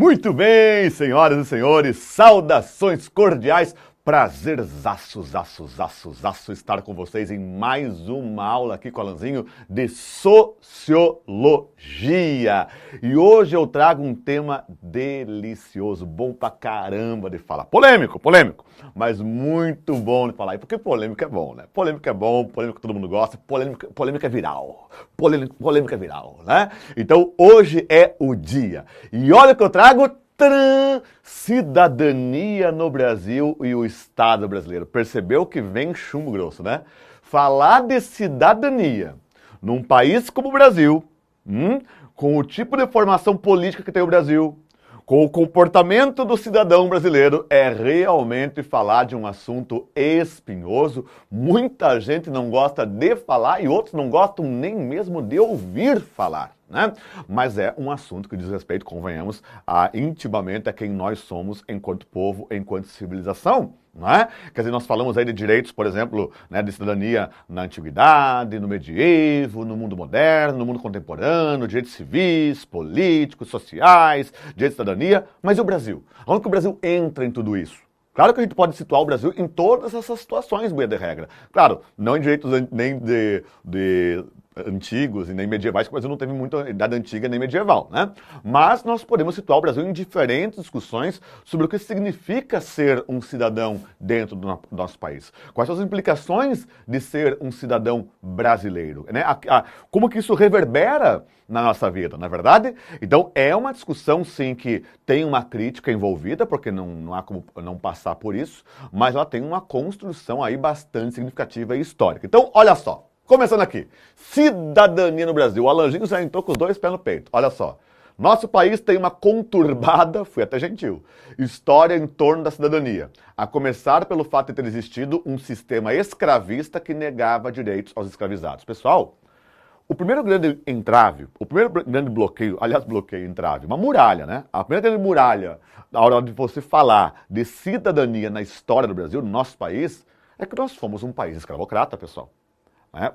Muito bem, senhoras e senhores, saudações cordiais, prazerzaço estar com vocês em mais uma aula aqui com o Alanzinho de Sociologia. E hoje eu trago um tema delicioso, bom pra caramba de falar. Polêmico, mas muito bom de falar. E porque polêmica é bom, né? Polêmica é bom, polêmica todo mundo gosta, polêmica é viral. Polêmica é viral, né? Então hoje é o dia. E olha o que eu trago. Cidadania no Brasil e o Estado brasileiro. Percebeu que vem chumbo grosso, né? Falar de cidadania num país como o Brasil, com o tipo de formação política que tem o Brasil, com o comportamento do cidadão brasileiro, é realmente falar de um assunto espinhoso. Muita gente não gosta de falar e outros não gostam nem mesmo de ouvir falar, né? Mas é um assunto que diz respeito, convenhamos, intimamente a quem nós somos enquanto povo, enquanto civilização. Não é? Quer dizer, nós falamos aí de direitos, por exemplo, né, de cidadania na antiguidade, no medievo, no mundo moderno, no mundo contemporâneo, direitos civis, políticos, sociais, direitos de cidadania, mas e o Brasil? Onde que o Brasil entra em tudo isso? Claro que a gente pode situar o Brasil em todas essas situações, via de regra. Claro, não em direitos nem de antigos e nem medievais, porque o Brasil não teve muita idade antiga nem medieval, né? Mas nós podemos situar o Brasil em diferentes discussões sobre o que significa ser um cidadão dentro do nosso país. Quais são as implicações de ser um cidadão brasileiro, né? Como que isso reverbera na nossa vida, não é verdade? Então é uma discussão, sim, que tem uma crítica envolvida, porque não há como não passar por isso, mas ela tem uma construção aí bastante significativa e histórica. Então, olha só. Começando aqui, cidadania no Brasil. O Alanzinho já entrou com os dois pés no peito. Olha só, nosso país tem uma conturbada, fui até gentil, história em torno da cidadania. A começar pelo fato de ter existido um sistema escravista que negava direitos aos escravizados. Pessoal, o primeiro grande entrave, o primeiro grande bloqueio, aliás, bloqueio, entrave, uma muralha, né? A primeira grande muralha, na hora de você falar de cidadania na história do Brasil, no nosso país, é que nós fomos um país escravocrata, pessoal.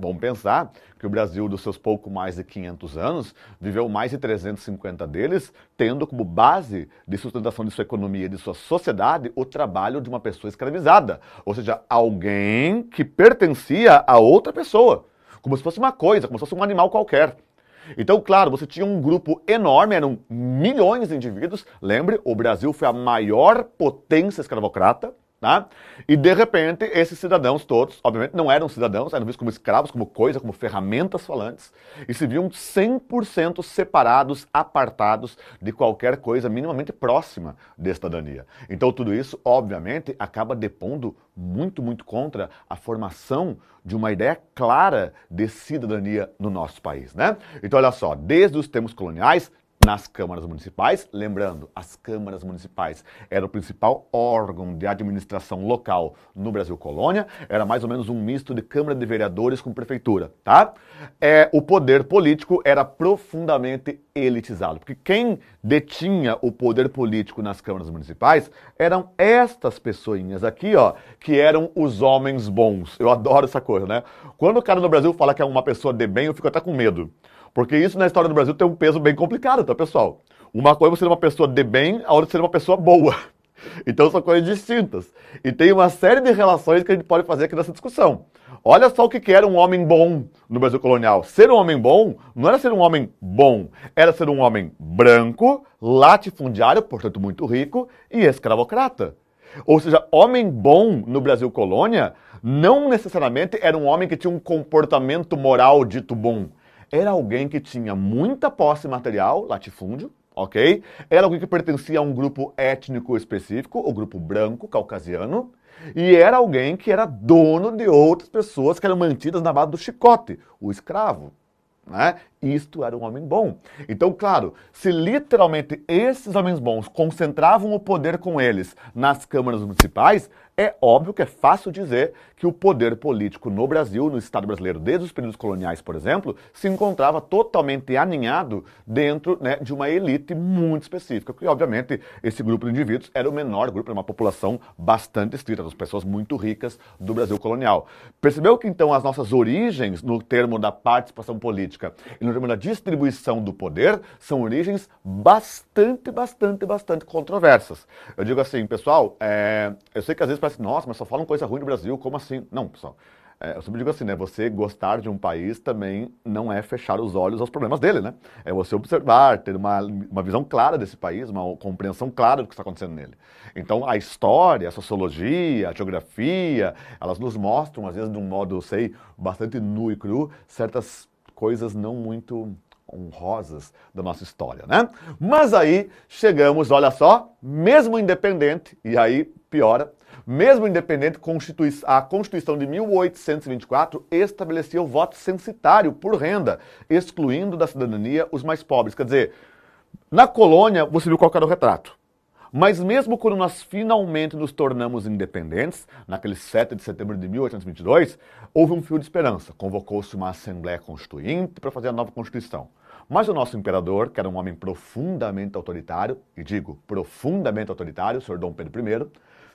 Vamos pensar que o Brasil, dos seus pouco mais de 500 anos, viveu mais de 350 deles, tendo como base de sustentação de sua economia e de sua sociedade o trabalho de uma pessoa escravizada. Ou seja, alguém que pertencia a outra pessoa, como se fosse uma coisa, como se fosse um animal qualquer. Então, claro, você tinha um grupo enorme, eram milhões de indivíduos. Lembre, o Brasil foi a maior potência escravocrata. Tá? E de repente esses cidadãos todos, obviamente não eram cidadãos, eram vistos como escravos, como coisa, como ferramentas falantes, e se viam 100% separados, apartados de qualquer coisa minimamente próxima de cidadania. Então tudo isso, obviamente, acaba depondo muito contra a formação de uma ideia clara de cidadania no nosso país, né? Então olha só, desde os tempos coloniais, nas câmaras municipais, lembrando, as câmaras municipais eram o principal órgão de administração local no Brasil Colônia, era mais ou menos um misto de Câmara de Vereadores com prefeitura, tá? O poder político era profundamente elitizado, porque quem detinha o poder político nas câmaras municipais eram estas pessoinhas aqui, ó, que eram os homens bons. Eu adoro essa coisa, né? Quando o cara no Brasil fala que é uma pessoa de bem, eu fico até com medo. Porque isso na história do Brasil tem um peso bem complicado, tá, pessoal? Uma coisa é você ser uma pessoa de bem, a outra é ser uma pessoa boa. Então são coisas distintas. E tem uma série de relações que a gente pode fazer aqui nessa discussão. Olha só o que era um homem bom no Brasil colonial. Ser um homem bom não era ser um homem bom, era ser um homem branco, latifundiário, portanto muito rico, e escravocrata. Ou seja, homem bom no Brasil colônia não necessariamente era um homem que tinha um comportamento moral dito bom. Era alguém que tinha muita posse material, latifúndio, ok? Era alguém que pertencia a um grupo étnico específico, o grupo branco, caucasiano, e era alguém que era dono de outras pessoas que eram mantidas na base do chicote, o escravo, né? Isto era um homem bom. Então, claro, se literalmente esses homens bons concentravam o poder com eles nas câmaras municipais, É óbvio que é fácil dizer que o poder político no Brasil, no Estado brasileiro, desde os períodos coloniais, por exemplo, se encontrava totalmente aninhado dentro, né, de uma elite muito específica, que obviamente esse grupo de indivíduos era o menor grupo, era uma população bastante estrita, das pessoas muito ricas do Brasil colonial. Percebeu que então as nossas origens no termo da participação política e no termo da distribuição do poder são origens bastante controversas. Eu digo assim, pessoal, eu sei que às vezes parece, nossa, mas só falam coisa ruim do Brasil, como assim? Não, pessoal. Eu sempre digo assim, né? Você gostar de um país também não é fechar os olhos aos problemas dele, né? É você observar, ter uma visão clara desse país, uma compreensão clara do que está acontecendo nele. Então, a história, a sociologia, a geografia, elas nos mostram, às vezes, de um modo, sei, bastante nu e cru, certas coisas não muito honrosas da nossa história, né? Mas aí chegamos, olha só, mesmo independente, e aí piora, mesmo independente, a Constituição de 1824 estabelecia o voto censitário por renda, excluindo da cidadania os mais pobres. Quer dizer, na colônia, você viu qual era o retrato. Mas mesmo quando nós finalmente nos tornamos independentes, naquele 7 de setembro de 1822, houve um fio de esperança. Convocou-se uma Assembleia Constituinte para fazer a nova Constituição. Mas o nosso imperador, que era um homem profundamente autoritário, e digo profundamente autoritário, o Sr. Dom Pedro I,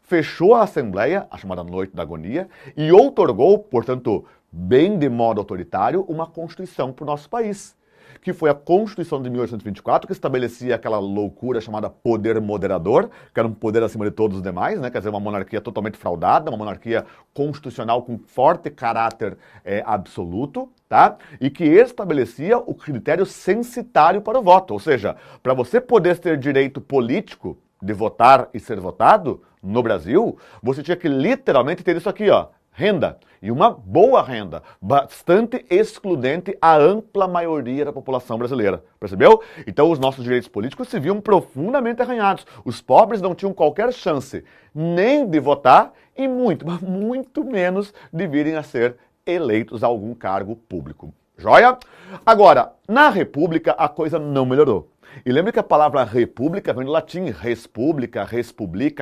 fechou a Assembleia, a chamada Noite da Agonia, e outorgou, portanto, bem de modo autoritário, uma Constituição para o nosso país, que foi a Constituição de 1824, que estabelecia aquela loucura chamada poder moderador, que era um poder acima de todos os demais, né? Quer dizer, uma monarquia totalmente fraudada, uma monarquia constitucional com forte caráter absoluto, tá? E que estabelecia o critério censitário para o voto, ou seja, para você poder ter direito político de votar e ser votado no Brasil, você tinha que literalmente ter isso aqui, ó, renda. E uma boa renda, bastante excludente à ampla maioria da população brasileira. Percebeu? Então os nossos direitos políticos se viam profundamente arranhados. Os pobres não tinham qualquer chance nem de votar e muito menos de virem a ser eleitos a algum cargo público. Joia? Agora, na República a coisa não melhorou. E lembre que a palavra república vem do latim res publica,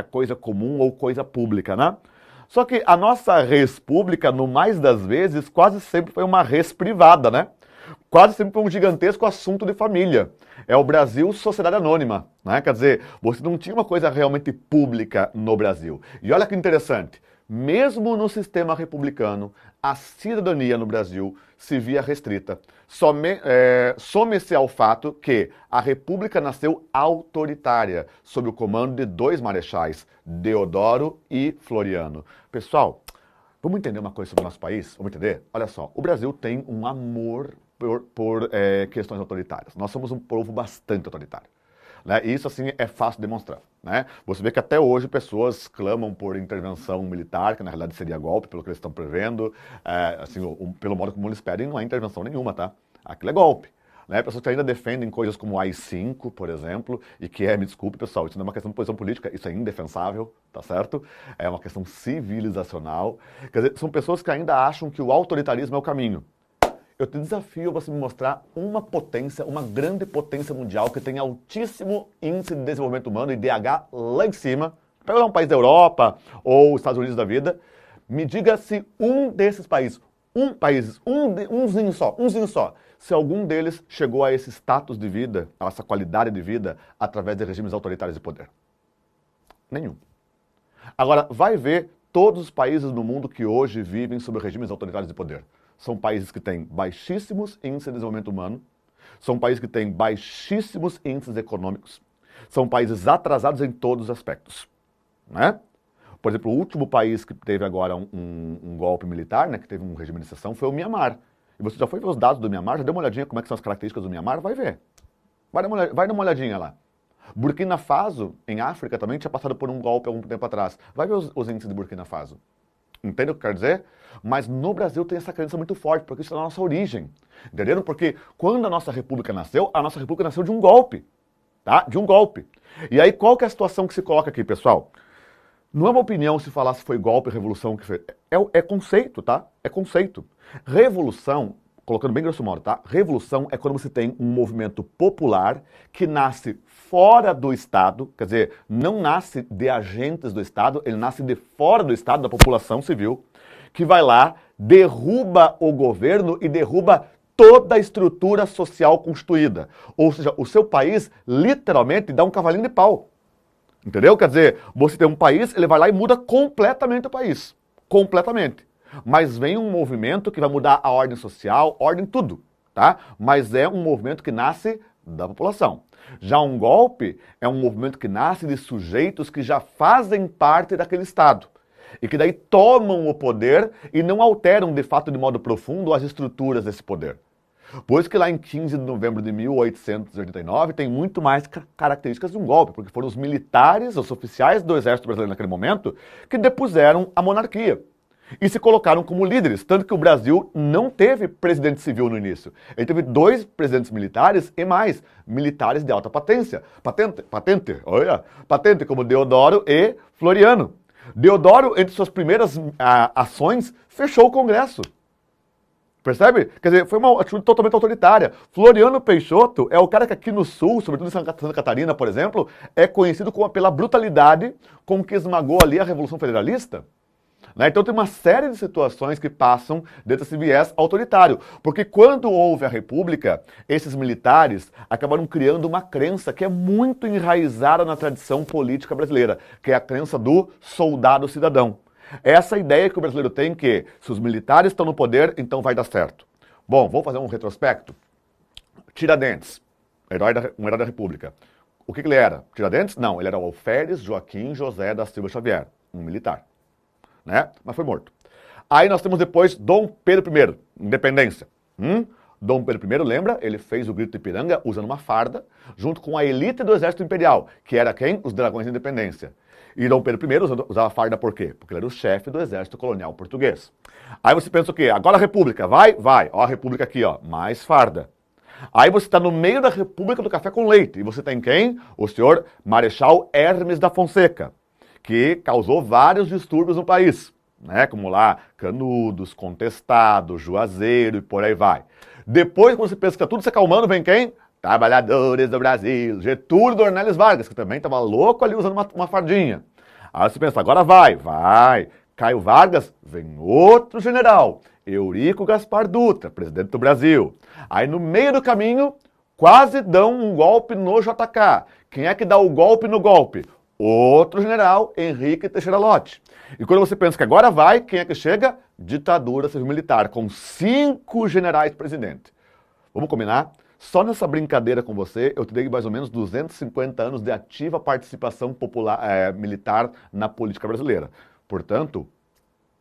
coisa comum ou coisa pública, né? Só que a nossa res pública, no mais das vezes, quase sempre foi uma res privada, né? Quase sempre foi um gigantesco assunto de família. É o Brasil Sociedade Anônima, né? Quer dizer, você não tinha uma coisa realmente pública no Brasil. E olha que interessante, mesmo no sistema republicano, a cidadania no Brasil se via restrita. Some-se ao fato que a República nasceu autoritária, sob o comando de dois marechais, Deodoro e Floriano. Pessoal, vamos entender uma coisa sobre o nosso país? Vamos entender? Olha só, o Brasil tem um amor por questões autoritárias. Nós somos um povo bastante autoritário. Né? E isso, assim, é fácil de demonstrar. Né? Você vê que até hoje pessoas clamam por intervenção militar, que na realidade seria golpe, pelo que eles estão prevendo. Assim, pelo modo como eles pedem, não há intervenção nenhuma, tá? Aquilo é golpe. Né? Pessoas que ainda defendem coisas como o AI-5, por exemplo, e que me desculpe, pessoal, isso não é uma questão de posição política, isso é indefensável, tá certo? É uma questão civilizacional. Quer dizer, são pessoas que ainda acham que o autoritarismo é o caminho. Eu te desafio a você me mostrar uma potência, uma grande potência mundial que tem altíssimo índice de desenvolvimento humano, IDH lá em cima. Pega um país da Europa ou Estados Unidos da vida. Me diga se um desses países, umzinho só, se algum deles chegou a esse status de vida, a essa qualidade de vida, através de regimes autoritários de poder. Nenhum. Agora, vai ver todos os países no mundo que hoje vivem sob regimes autoritários de poder. São países que têm baixíssimos índices de desenvolvimento humano, são países que têm baixíssimos índices econômicos, são países atrasados em todos os aspectos. Né? Por exemplo, o último país que teve agora um golpe militar, né, que teve um regime de exceção, foi o Mianmar. E você já foi ver os dados do Mianmar, já deu uma olhadinha como é que são as características do Mianmar? Vai ver. Vai dar uma olhadinha lá. Burkina Faso, em África, também tinha passado por um golpe há algum tempo atrás. Vai ver os índices de Burkina Faso. Entende o que eu quero dizer? Mas no Brasil tem essa crença muito forte, porque isso é a nossa origem. Entenderam? Porque quando a nossa república nasceu de um golpe. Tá? De um golpe. E aí qual que é a situação que se coloca aqui, pessoal? Não é uma opinião se falar se foi golpe, revolução, que foi. É conceito, tá? É conceito. Revolução, colocando bem grosso modo, tá? Revolução é quando você tem um movimento popular que nasce fora do Estado, quer dizer, não nasce de agentes do Estado, ele nasce de fora do Estado, da população civil, que vai lá, derruba o governo e derruba toda a estrutura social constituída. Ou seja, o seu país literalmente dá um cavalinho de pau. Entendeu? Quer dizer, você tem um país, ele vai lá e muda completamente o país. Completamente. Mas vem um movimento que vai mudar a ordem social, ordem tudo, tá? Mas é um movimento que nasce da população. Já um golpe é um movimento que nasce de sujeitos que já fazem parte daquele Estado. E que daí tomam o poder e não alteram de fato de modo profundo as estruturas desse poder. Por isso que lá em 15 de novembro de 1889 tem muito mais características de um golpe, porque foram os militares, os oficiais do exército brasileiro naquele momento, que depuseram a monarquia e se colocaram como líderes, tanto que o Brasil não teve presidente civil no início. Ele teve 2 presidentes militares e mais, militares de alta patente como Deodoro e Floriano. Deodoro, entre suas primeiras ações, fechou o Congresso. Percebe? Quer dizer, foi uma atitude totalmente autoritária. Floriano Peixoto é o cara que aqui no Sul, sobretudo em Santa Catarina, por exemplo, é conhecido pela brutalidade com que esmagou ali a Revolução Federalista. Né? Então tem uma série de situações que passam dentro desse viés autoritário. Porque quando houve a República, esses militares acabaram criando uma crença que é muito enraizada na tradição política brasileira, que é a crença do soldado cidadão. Essa ideia que o brasileiro tem que, se os militares estão no poder, então vai dar certo. Bom, vamos fazer um retrospecto. Tiradentes, um herói da República. O que ele era? Tiradentes? Não, ele era o Alferes Joaquim José da Silva Xavier, um militar. Né? Mas foi morto. Aí nós temos depois Dom Pedro I, independência. Dom Pedro I, lembra? Ele fez o Grito de Ipiranga usando uma farda, junto com a elite do exército imperial, que era quem? Os dragões da independência. E Dom Pedro I usava farda por quê? Porque ele era o chefe do exército colonial português. Aí você pensa o quê? Agora a República, vai? Vai. Ó a República aqui, ó, mais farda. Aí você está no meio da República do Café com Leite. E você tem quem? O senhor Marechal Hermes da Fonseca, que causou vários distúrbios no país, né? Como lá, Canudos, Contestado, Juazeiro e por aí vai. Depois, quando você pensa que está tudo se acalmando, vem quem? Trabalhadores do Brasil, Getúlio Dornelles Vargas, que também estava louco ali usando uma fardinha. Aí você pensa, agora vai. Caio Vargas, vem outro general, Eurico Gaspar Dutra, presidente do Brasil. Aí no meio do caminho, quase dão um golpe no JK. Quem é que dá o golpe no golpe? Outro general, Henrique Teixeira Lott. E quando você pensa que agora vai, quem é que chega? Ditadura civil-militar, com 5 generais presidente. Vamos combinar? Só nessa brincadeira com você, eu terei mais ou menos 250 anos de ativa participação popular, militar na política brasileira. Portanto,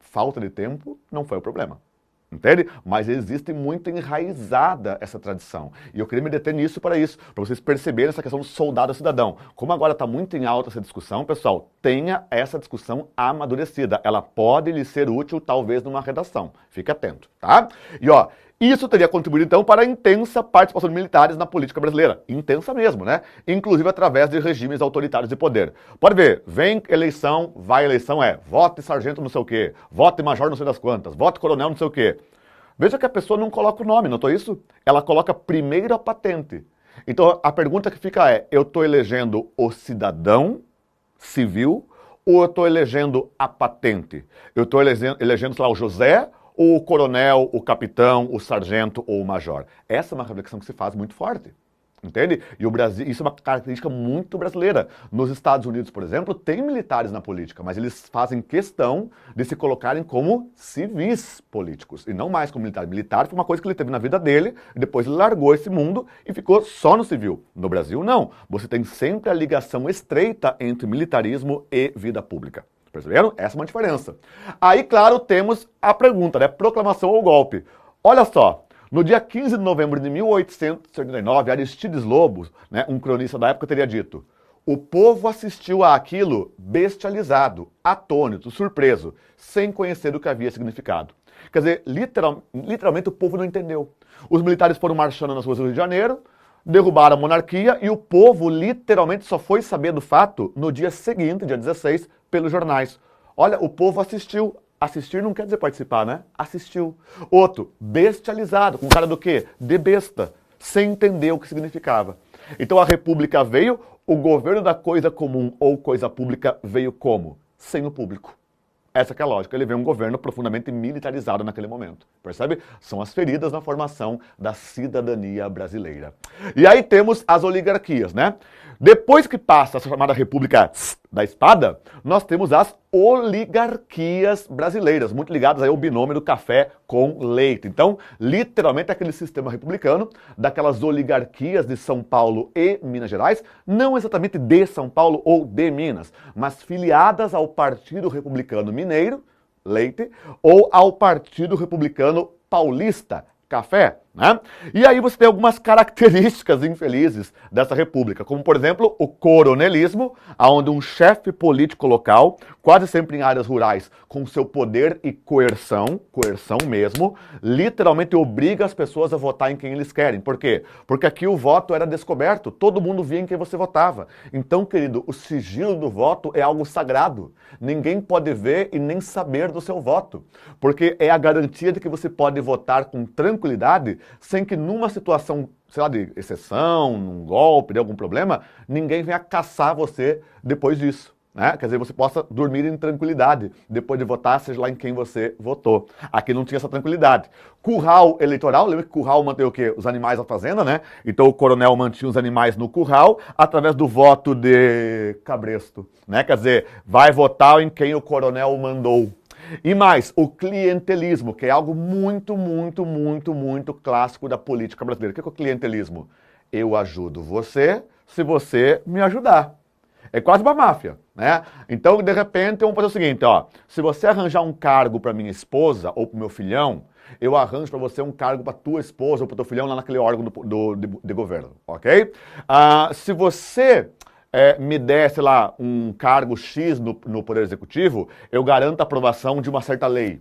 falta de tempo não foi o problema. Entende? Mas existe muito enraizada essa tradição. E eu queria me deter nisso para vocês perceberem essa questão do soldado cidadão. Como agora está muito em alta essa discussão, pessoal, tenha essa discussão amadurecida. Ela pode lhe ser útil, talvez, numa redação. Fique atento, tá? E ó, isso teria contribuído, então, para a intensa participação de militares na política brasileira. Intensa mesmo, né? Inclusive através de regimes autoritários de poder. Pode ver, vem eleição, vai eleição, vote sargento não sei o quê, vote major não sei das quantas, vote coronel não sei o quê. Veja que a pessoa não coloca o nome, notou isso? Ela coloca primeiro a patente. Então, a pergunta que fica é, eu estou elegendo o cidadão civil ou eu estou elegendo a patente? Eu estou elegendo, sei lá, o José, ou o coronel, o capitão, o sargento ou o major? Essa é uma reflexão que se faz muito forte, entende? E o Brasil, isso é uma característica muito brasileira. Nos Estados Unidos, por exemplo, tem militares na política, mas eles fazem questão de se colocarem como civis políticos, e não mais como militares. Militar foi uma coisa que ele teve na vida dele, e depois ele largou esse mundo e ficou só no civil. No Brasil, não. Você tem sempre a ligação estreita entre militarismo e vida pública. Perceberam? Essa é uma diferença. Aí, claro, temos a pergunta, né? Proclamação ou golpe? Olha só, no dia 15 de novembro de 1889, Aristides Lobo, né, um cronista da época, teria dito: o povo assistiu àquilo bestializado, atônito, surpreso, sem conhecer o que havia significado. Quer dizer, literalmente o povo não entendeu. Os militares foram marchando nas ruas do Rio de Janeiro, derrubaram a monarquia e o povo literalmente só foi saber do fato no dia seguinte, dia 16, pelos jornais. Olha, o povo assistiu Assistir não quer dizer participar, né? Assistiu. Outro, bestializado, com cara do quê? De besta, sem entender o que significava. Então a república veio, o governo da coisa comum ou coisa pública veio como? Sem o público. Essa que é a lógica. Ele veio um governo profundamente militarizado naquele momento. Percebe? São as feridas na formação da cidadania brasileira. E aí temos as oligarquias, né? Depois que passa essa chamada República da Espada, nós temos as oligarquias brasileiras, muito ligadas aí ao binômio do café com leite. Então, literalmente, aquele sistema republicano, daquelas oligarquias de São Paulo e Minas Gerais, não exatamente de São Paulo ou de Minas, mas filiadas ao Partido Republicano Mineiro, leite, ou ao Partido Republicano Paulista, café, né? E aí você tem algumas características infelizes dessa república, como por exemplo o coronelismo, onde um chefe político local, quase sempre em áreas rurais, com seu poder e coerção mesmo, literalmente obriga as pessoas a votar em quem eles querem. Por quê? Porque aqui o voto era descoberto, todo mundo via em quem você votava. Então, querido, o sigilo do voto é algo sagrado. Ninguém pode ver e nem saber do seu voto, porque é a garantia de que você pode votar com tranquilidade, sem que numa situação, sei lá, de exceção, num golpe, de algum problema, ninguém venha caçar você depois disso, né? Quer dizer, você possa dormir em tranquilidade depois de votar, seja lá em quem você votou. Aqui não tinha essa tranquilidade. Curral eleitoral, lembra que curral mantém o quê? Os animais da fazenda, né? Então o coronel mantinha os animais no curral através do voto de cabresto, né? Quer dizer, vai votar em quem o coronel mandou. E mais, o clientelismo, que é algo muito clássico da política brasileira. O que é o clientelismo? Eu ajudo você se você me ajudar. É quase uma máfia, né? Então, de repente, vamos fazer o seguinte, ó. Se você arranjar um cargo para minha esposa ou para meu filhão, eu arranjo para você um cargo para tua esposa ou para teu filhão lá naquele órgão de governo, ok? Se você me der, sei lá, um cargo X no Poder Executivo, eu garanto a aprovação de uma certa lei.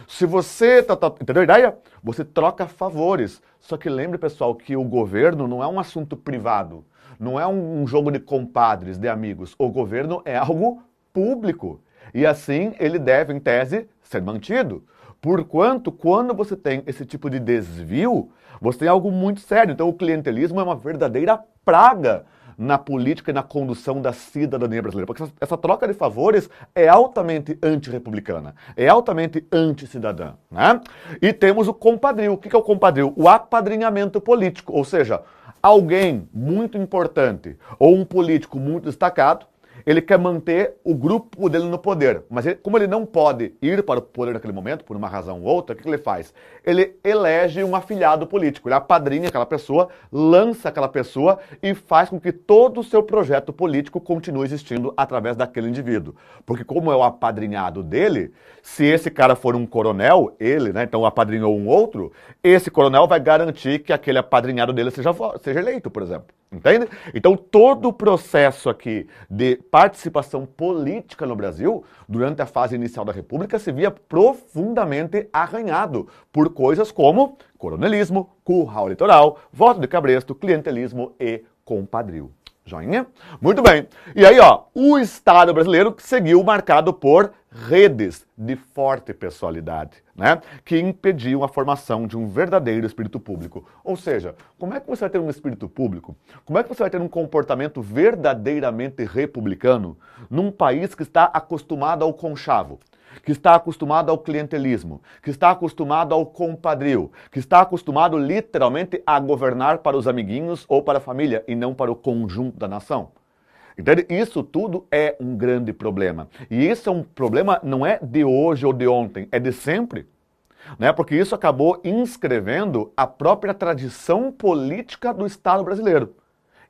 Se você... entendeu a ideia? Você troca favores. Só que lembre, pessoal, que o governo não é um assunto privado. Não é um jogo de compadres, de amigos. O governo é algo público. E assim ele deve, em tese, ser mantido. Porquanto, quando você tem esse tipo de desvio, você tem algo muito sério. Então, o clientelismo é uma verdadeira praga na política e na condução da cidadania brasileira. Porque essa troca de favores é altamente antirrepublicana, é altamente anticidadã, né? E temos o compadrio. O que é o compadrio? O apadrinhamento político, ou seja, alguém muito importante ou um político muito destacado, ele quer manter o grupo dele no poder, mas como ele não pode ir para o poder naquele momento, por uma razão ou outra, o que ele faz? Ele elege um afiliado político, ele apadrinha aquela pessoa, lança aquela pessoa e faz com que todo o seu projeto político continue existindo através daquele indivíduo. Porque como é o apadrinhado dele, se esse cara for um coronel, ele, né, então apadrinhou um outro, esse coronel vai garantir que aquele apadrinhado dele seja eleito, por exemplo. Entende? Então, todo o processo aqui de participação política no Brasil, durante a fase inicial da República, se via profundamente arranhado por coisas como coronelismo, curral eleitoral, voto de cabresto, clientelismo e compadrio. Joinha? Muito bem. E aí, ó, o Estado brasileiro seguiu marcado por redes de forte pessoalidade, né? Que impediam a formação de um verdadeiro espírito público. Ou seja, como é que você vai ter um espírito público? Como é que você vai ter um comportamento verdadeiramente republicano num país que está acostumado ao conchavo? Que está acostumado ao clientelismo, que está acostumado ao compadrio, que está acostumado literalmente a governar para os amiguinhos ou para a família e não para o conjunto da nação. Entende? Isso tudo é um grande problema. E isso é um problema não é de hoje ou de ontem, é de sempre. Né? Porque isso acabou inscrevendo a própria tradição política do Estado brasileiro.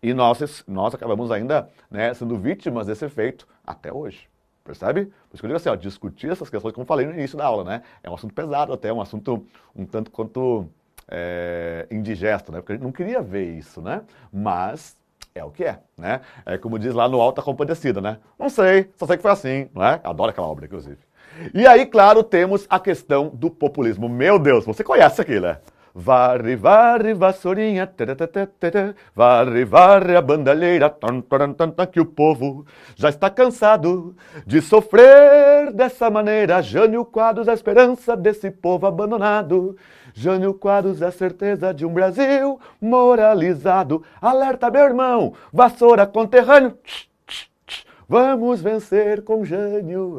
E nós acabamos ainda, né, sendo vítimas desse efeito até hoje. Percebe? Por isso que eu digo assim, ó, discutir essas questões, como eu falei no início da aula, né? É um assunto pesado até, é um assunto um tanto quanto indigesto, né? Porque a gente não queria ver isso, né? Mas é o que é, né? É como diz lá no Alta Compadecida, né? Não sei, só sei que foi assim, não é? Adoro aquela obra, inclusive. E aí, claro, temos a questão do populismo. Meu Deus, você conhece aqui, né? Varre, varre, vassourinha, taratatata, varre, varre a bandalheira, tan, tan, tan, tan, que o povo já está cansado de sofrer dessa maneira. Jânio Quadros, a esperança desse povo abandonado. Jânio Quadros, a certeza de um Brasil moralizado. Alerta, meu irmão, vassoura conterrâneo. Vamos vencer com Jânio,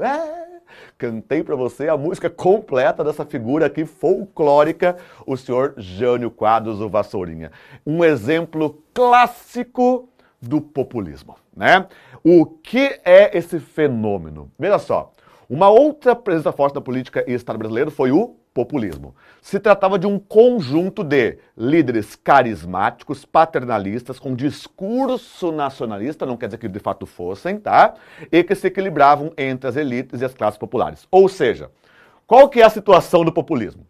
Cantei para você a música completa dessa figura aqui folclórica, o senhor Jânio Quadros, o Vassourinha. Um exemplo clássico do populismo, né? O que é esse fenômeno? Veja só, uma outra presença forte na política e Estado brasileiro foi o populismo. Se tratava de um conjunto de líderes carismáticos, paternalistas, com discurso nacionalista, não quer dizer que de fato fossem, tá? E que se equilibravam entre as elites e as classes populares. Ou seja, qual que é a situação do populismo?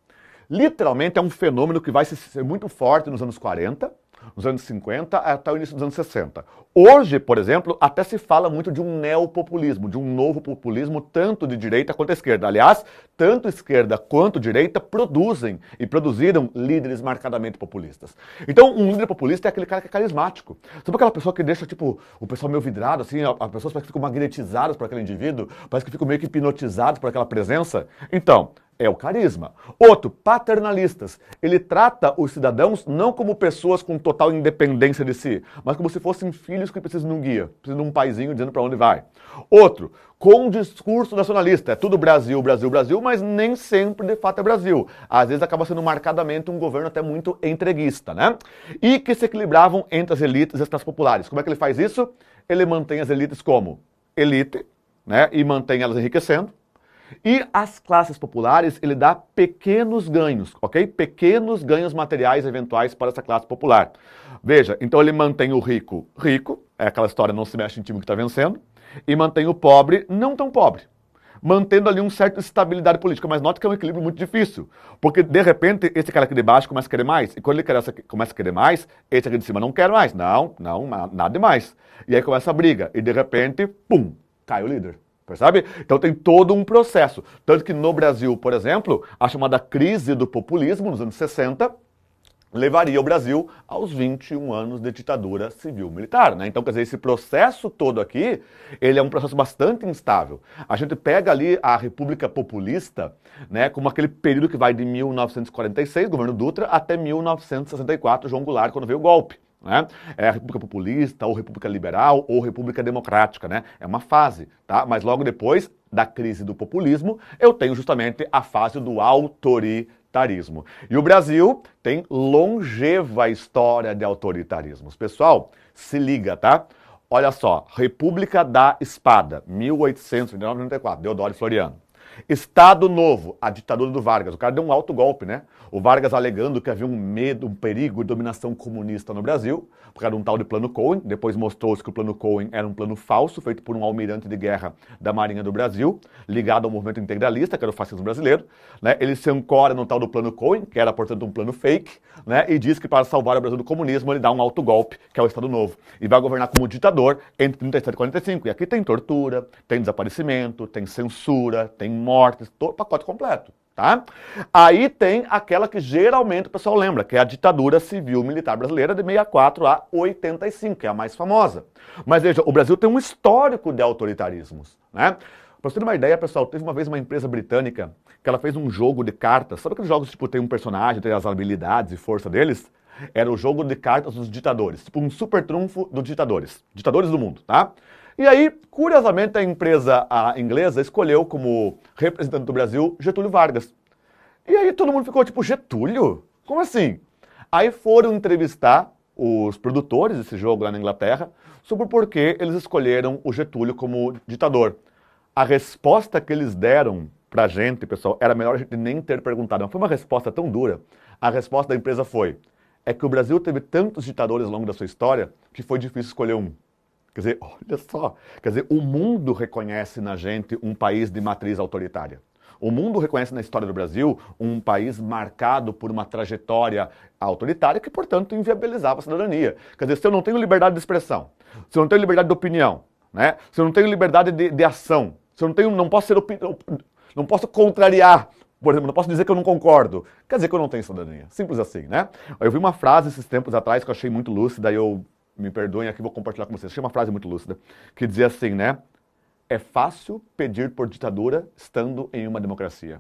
Literalmente é um fenômeno que vai ser muito forte nos anos 40, nos anos 50 até o início dos anos 60. Hoje, por exemplo, até se fala muito de um neopopulismo, de um novo populismo, tanto de direita quanto esquerda. Aliás, tanto esquerda quanto direita produzem e produziram líderes marcadamente populistas. Então, um líder populista é aquele cara que é carismático. Sabe aquela pessoa que deixa, tipo, o pessoal meio vidrado, assim, as pessoas parece que ficam magnetizadas por aquele indivíduo, parece que ficam meio que hipnotizados por aquela presença? Então, é o carisma. Outro, paternalistas. Ele trata os cidadãos não como pessoas com total independência de si, mas como se fossem filhos que precisam de um guia, precisam de um paizinho dizendo para onde vai. Outro, com discurso nacionalista. É tudo Brasil, Brasil, Brasil, mas nem sempre de fato é Brasil. Às vezes acaba sendo marcadamente um governo até muito entreguista, né? E que se equilibravam entre as elites e as classes populares. Como é que ele faz isso? Ele mantém as elites como elite, né? E mantém elas enriquecendo. E as classes populares, ele dá pequenos ganhos, ok? Pequenos ganhos materiais eventuais para essa classe popular. Veja, então ele mantém o rico rico, é aquela história, não se mexe em time que está vencendo, e mantém o pobre não tão pobre, mantendo ali uma certa estabilidade política. Mas note que é um equilíbrio muito difícil, porque de repente esse cara aqui de baixo começa a querer mais, e quando ele começa a querer mais, esse aqui de cima não quer mais, não, nada demais. E aí começa a briga, e de repente, pum, cai o líder. Percebe? Então tem todo um processo. Tanto que no Brasil, por exemplo, a chamada crise do populismo, nos anos 60, levaria o Brasil aos 21 anos de ditadura civil-militar, né? Então, quer dizer, esse processo todo aqui, ele é um processo bastante instável. A gente pega ali a República Populista, né, como aquele período que vai de 1946, governo Dutra, até 1964, João Goulart, quando veio o golpe. Né? É a República Populista, ou República Liberal, ou República Democrática, né? É uma fase, tá? Mas logo depois da crise do populismo, eu tenho justamente a fase do autoritarismo. E o Brasil tem longeva história de autoritarismos. Pessoal, se liga, tá? Olha só, República da Espada, 1894, Deodoro e Floriano. Estado Novo, a ditadura do Vargas. O cara deu um alto golpe, né? O Vargas alegando que havia um medo, um perigo de dominação comunista no Brasil, por causa de um tal de Plano Cohen. Depois mostrou-se que o Plano Cohen era um plano falso, feito por um almirante de guerra da Marinha do Brasil, ligado ao movimento integralista, que era o fascismo brasileiro. Né? Ele se ancora no tal do Plano Cohen, que era, portanto, um plano fake, né? E diz que para salvar o Brasil do comunismo, ele dá um alto golpe, que é o Estado Novo, e vai governar como ditador entre 37 e 45. E aqui tem tortura, tem desaparecimento, tem censura, tem mortes, todo o pacote completo, tá? Aí tem aquela que geralmente o pessoal lembra, que é a ditadura civil-militar brasileira de 64 a 85, que é a mais famosa. Mas veja, o Brasil tem um histórico de autoritarismos, né? Pra você ter uma ideia, pessoal, teve uma vez uma empresa britânica que ela fez um jogo de cartas. Sabe aqueles jogos tipo tem um personagem, tem as habilidades e força deles? Era o jogo de cartas dos ditadores, tipo um super trunfo dos ditadores do mundo, tá? E aí, curiosamente, a empresa inglesa escolheu como representante do Brasil Getúlio Vargas. E aí todo mundo ficou tipo, Getúlio? Como assim? Aí foram entrevistar os produtores desse jogo lá na Inglaterra sobre o porquê eles escolheram o Getúlio como ditador. A resposta que eles deram pra gente, pessoal, era melhor a gente nem ter perguntado. Não foi uma resposta tão dura. A resposta da empresa foi, é que o Brasil teve tantos ditadores ao longo da sua história que foi difícil escolher um. Quer dizer, olha só, quer dizer, o mundo reconhece na gente um país de matriz autoritária. O mundo reconhece na história do Brasil um país marcado por uma trajetória autoritária que, portanto, inviabilizava a cidadania. Quer dizer, se eu não tenho liberdade de expressão, se eu não tenho liberdade de opinião, né? Se eu não tenho liberdade de ação, se eu não posso contrariar Por exemplo, não posso dizer que eu não concordo. Quer dizer que eu não tenho cidadania. Simples assim, né? Eu vi uma frase esses tempos atrás que eu achei muito lúcida e eu, me perdoem aqui, vou compartilhar com vocês. Achei uma frase muito lúcida, que dizia assim, né? É fácil pedir por ditadura estando em uma democracia.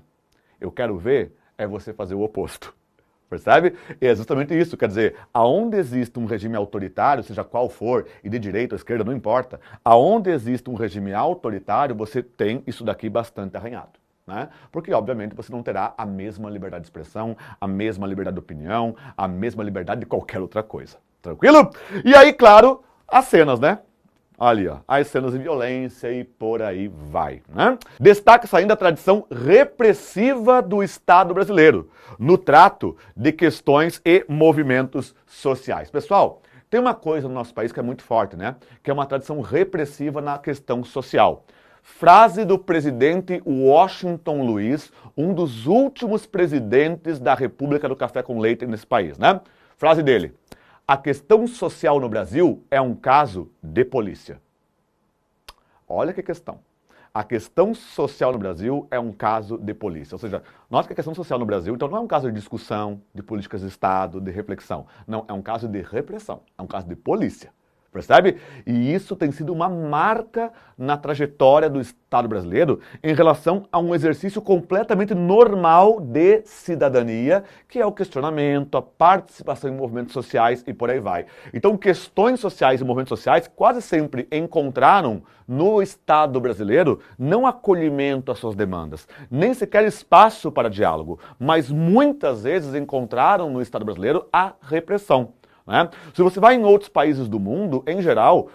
Eu quero ver é você fazer o oposto. Percebe? É justamente isso, quer dizer, aonde existe um regime autoritário, seja qual for, e de direita ou esquerda, não importa, aonde existe um regime autoritário, você tem isso daqui bastante arranhado. Né? Porque, obviamente, você não terá a mesma liberdade de expressão, a mesma liberdade de opinião, a mesma liberdade de qualquer outra coisa. Tranquilo? E aí, claro, as cenas, né? Ali, ó, as cenas de violência e por aí vai, né? Destaca-se ainda a tradição repressiva do Estado brasileiro no trato de questões e movimentos sociais. Pessoal, tem uma coisa no nosso país que é muito forte, né? Que é uma tradição repressiva na questão social. Frase do presidente Washington Luiz, um dos últimos presidentes da República do Café com Leite nesse país, né? Frase dele. A questão social no Brasil é um caso de polícia. Olha que questão. A questão social no Brasil é um caso de polícia. Ou seja, nota que a questão social no Brasil, então, não é um caso de discussão, de políticas de Estado, de reflexão. Não, é um caso de repressão, é um caso de polícia. Percebe? E isso tem sido uma marca na trajetória do Estado brasileiro em relação a um exercício completamente normal de cidadania, que é o questionamento, a participação em movimentos sociais e por aí vai. Então, questões sociais e movimentos sociais quase sempre encontraram no Estado brasileiro não acolhimento às suas demandas, nem sequer espaço para diálogo, mas muitas vezes encontraram no Estado brasileiro a repressão. Né? Se você vai em outros países do mundo, em geral,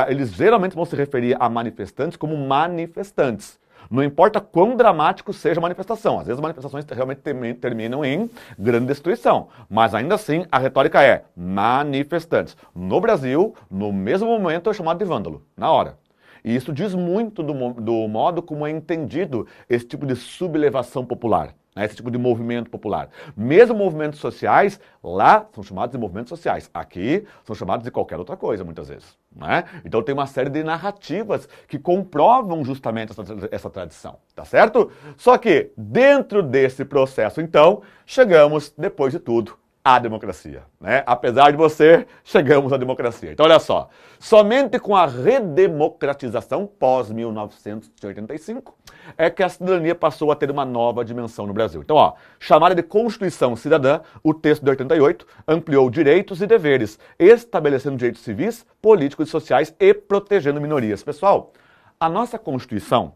eles geralmente vão se referir a manifestantes como manifestantes. Não importa quão dramático seja a manifestação. Às vezes as manifestações realmente terminam em grande destruição. Mas ainda assim, a retórica é manifestantes. No Brasil, no mesmo momento, é chamado de vândalo, na hora. E isso diz muito do modo como é entendido esse tipo de sublevação popular. Esse tipo de movimento popular. Mesmo movimentos sociais, lá são chamados de movimentos sociais. Aqui são chamados de qualquer outra coisa, muitas vezes. Né? Então tem uma série de narrativas que comprovam justamente essa tradição. Tá certo? Só que, dentro desse processo, então, chegamos, depois de tudo, à democracia. Né? Apesar de você, chegamos à democracia. Então olha só, somente com a redemocratização pós-1985 é que a cidadania passou a ter uma nova dimensão no Brasil. Então, ó, chamada de Constituição Cidadã, o texto de 88 ampliou direitos e deveres, estabelecendo direitos civis, políticos e sociais e protegendo minorias. Pessoal, a nossa Constituição,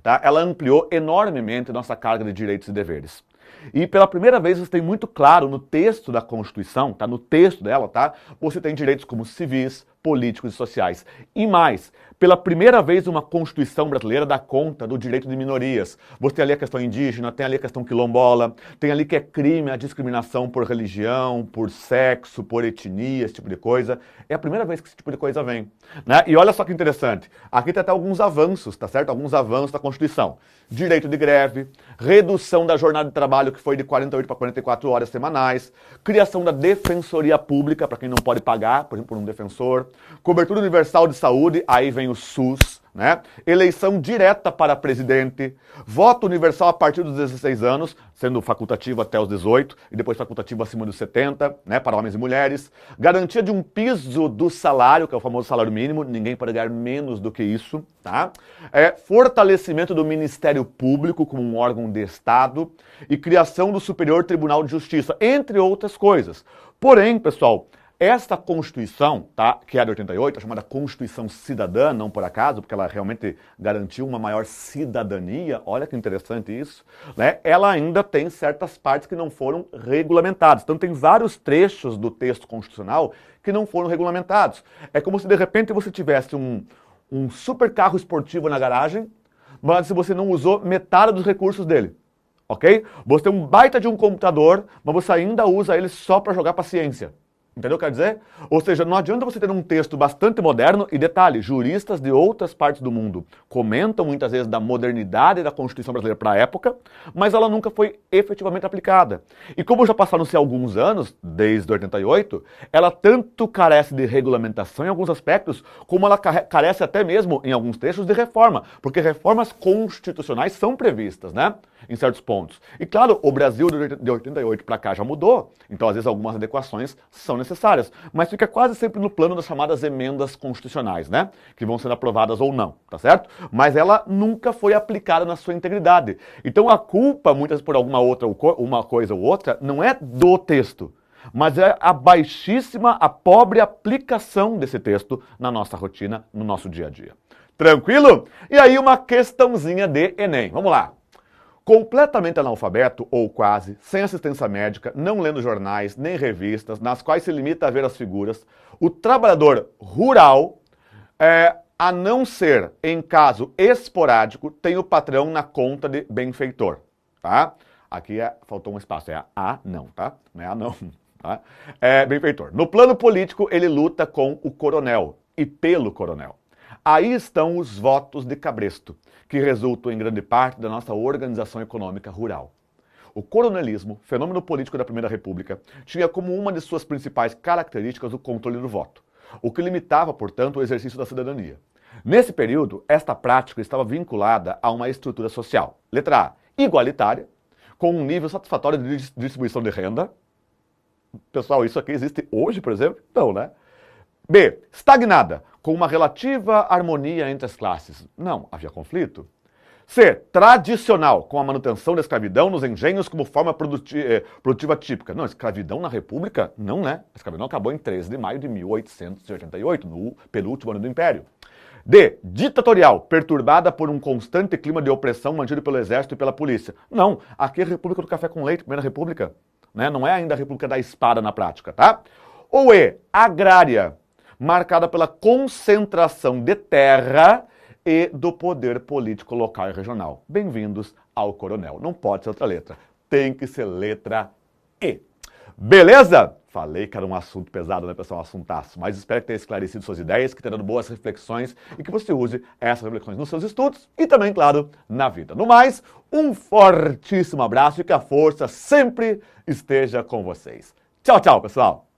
tá, ela ampliou enormemente nossa carga de direitos e deveres. E pela primeira vez você tem muito claro no texto da Constituição, tá? No texto dela, tá? Você tem direitos como civis, políticos e sociais. E mais, pela primeira vez uma Constituição brasileira dá conta do direito de minorias. Você tem ali a questão indígena, tem ali a questão quilombola, tem ali que é crime a discriminação por religião, por sexo, por etnia, esse tipo de coisa. É a primeira vez que esse tipo de coisa vem. Né? E olha só que interessante, aqui tem até alguns avanços, tá certo? Alguns avanços da Constituição. Direito de greve, redução da jornada de trabalho que foi de 48 para 44 horas semanais, criação da defensoria pública para quem não pode pagar, por exemplo, por um defensor, cobertura universal de saúde, aí vem o SUS, né? Eleição direta para presidente, voto universal a partir dos 16 anos, sendo facultativo até os 18 e depois facultativo acima dos 70, né, para homens e mulheres, garantia de um piso do salário, que é o famoso salário mínimo, ninguém pode ganhar menos do que isso, tá? Fortalecimento do Ministério Público como um órgão de Estado e criação do Superior Tribunal de Justiça, entre outras coisas. Porém, pessoal, esta Constituição, tá, que é a de 88, a chamada Constituição Cidadã, não por acaso, porque ela realmente garantiu uma maior cidadania, olha que interessante isso, né? Ela ainda tem certas partes que não foram regulamentadas. Então tem vários trechos do texto constitucional que não foram regulamentados. É como se de repente você tivesse um super carro esportivo na garagem, mas se você não usou metade dos recursos dele. Ok? Você tem um baita de um computador, mas você ainda usa ele só para jogar paciência. Entendeu o que eu quero dizer? Ou seja, não adianta você ter um texto bastante moderno, e detalhe, juristas de outras partes do mundo comentam muitas vezes da modernidade da Constituição brasileira para a época, mas ela nunca foi efetivamente aplicada. E como já passaram-se alguns anos, desde 88, ela tanto carece de regulamentação em alguns aspectos, como ela carece até mesmo, em alguns trechos, de reforma, porque reformas constitucionais são previstas, né? em certos pontos. E claro, o Brasil de 88 para cá já mudou, então às vezes algumas adequações são necessárias, mas fica quase sempre no plano das chamadas emendas constitucionais, né? Que vão sendo aprovadas ou não, tá certo? Mas ela nunca foi aplicada na sua integridade. Então a culpa, muitas vezes por alguma outra, uma coisa ou outra, não é do texto, mas é a baixíssima, a pobre aplicação desse texto na nossa rotina, no nosso dia a dia. Tranquilo? E aí uma questãozinha de Enem. Vamos lá. Completamente analfabeto, ou quase, sem assistência médica, não lendo jornais nem revistas, nas quais se limita a ver as figuras, o trabalhador rural, a não ser em caso esporádico, tem o patrão na conta de benfeitor. Tá? Aqui faltou um espaço, é a não, tá? Não é a não. Tá? Benfeitor. No plano político, ele luta com o coronel e pelo coronel. Aí estão os votos de cabresto, que resultam em grande parte da nossa organização econômica rural. O coronelismo, fenômeno político da Primeira República, tinha como uma de suas principais características o controle do voto, o que limitava, portanto, o exercício da cidadania. Nesse período, esta prática estava vinculada a uma estrutura social. Letra A, igualitária, com um nível satisfatório de distribuição de renda. Pessoal, isso aqui existe hoje, por exemplo? Não, né? B, estagnada, com uma relativa harmonia entre as classes. Não, havia conflito. C, tradicional, com a manutenção da escravidão nos engenhos como forma produtiva típica. Não, escravidão na República? Não, né? A escravidão acabou em 13 de maio de 1888, no penúltimo ano do Império. D, ditatorial, perturbada por um constante clima de opressão mantido pelo exército e pela polícia. Não, aqui é a República do Café com Leite, Primeira República. Né? Não é ainda a República da Espada na prática, tá? Ou E, agrária, marcada pela concentração de terra e do poder político local e regional. Bem-vindos ao coronel. Não pode ser outra letra. Tem que ser letra E. Beleza? Falei que era um assunto pesado, né, pessoal? Um assuntaço. Mas espero que tenha esclarecido suas ideias, que tenha dado boas reflexões e que você use essas reflexões nos seus estudos e também, claro, na vida. No mais, um fortíssimo abraço e que a força sempre esteja com vocês. Tchau, tchau, pessoal!